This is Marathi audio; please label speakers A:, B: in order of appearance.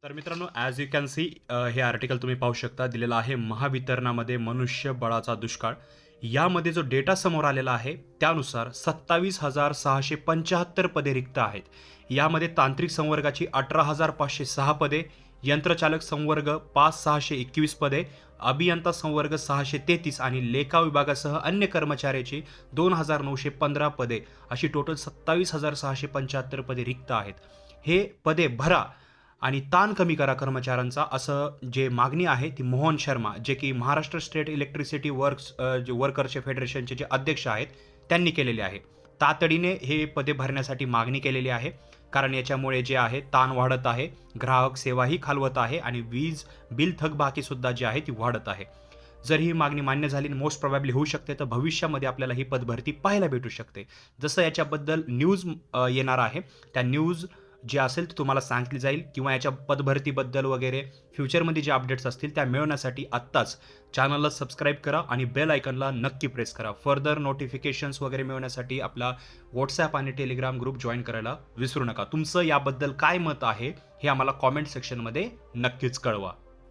A: तर मित्रांनो ॲज यू कॅन सी हे आर्टिकल तुम्ही पाहू शकता दिलेलं आहे महावितरणामध्ये मनुष्यबळाचा दुष्काळ. यामध्ये जो डेटा समोर आलेला आहे त्यानुसार 27,675 पदे रिक्त आहेत. यामध्ये तांत्रिक संवर्गाची 18,506 पदे, यंत्रचालक संवर्ग 5,621 पदे, अभियंता संवर्ग 633 आणि लेखा विभागासह अन्य कर्मचाऱ्याची 2,915 पदे अशी टोटल 27,675 पदे रिक्त आहेत. हे पदे भरा आणि ताण कमी करा कर्मचाऱ्यांचा, असं जे मागणी आहे ती मोहन शर्मा जे की महाराष्ट्र स्टेट इलेक्ट्रिसिटी जे वर्कर्सचे फेडरेशनचे जे अध्यक्ष आहेत त्यांनी केलेले आहे. तातडीने हे पदे भरण्यासाठी मागणी केलेली आहे, कारण याच्यामुळे जे आहे ताण वाढत आहे, ग्राहक सेवाही खालवत आहे आणि वीज बिल थकबाकीसुद्धा जी आहे ती वाढत आहे. जर ही मागणी मान्य झाली मोस्ट प्रोबॅबली होऊ शकते, तर भविष्यामध्ये आपल्याला ही पदभरती पाहायला भेटू शकते. जसं याच्याबद्दल न्यूज येणार आहे, त्या न्यूज जी असेल ती तुम्हाला सांगितली जाईल किंवा याच्या पदभरतीबद्दल वगैरे फ्युचरमध्ये जे अपडेट्स असतील त्या मिळवण्यासाठी आत्ताच चॅनलला सबस्क्राईब करा आणि बेल आयकॉनला नक्की प्रेस करा. फर्दर नोटिफिकेशन्स वगैरे मिळवण्यासाठी आपला WhatsApp आणि टेलिग्राम ग्रुप जॉईन करायला विसरू नका. तुमचं याबद्दल काय मत आहे हे आम्हाला कॉमेंट सेक्शनमध्ये नक्कीच कळवा.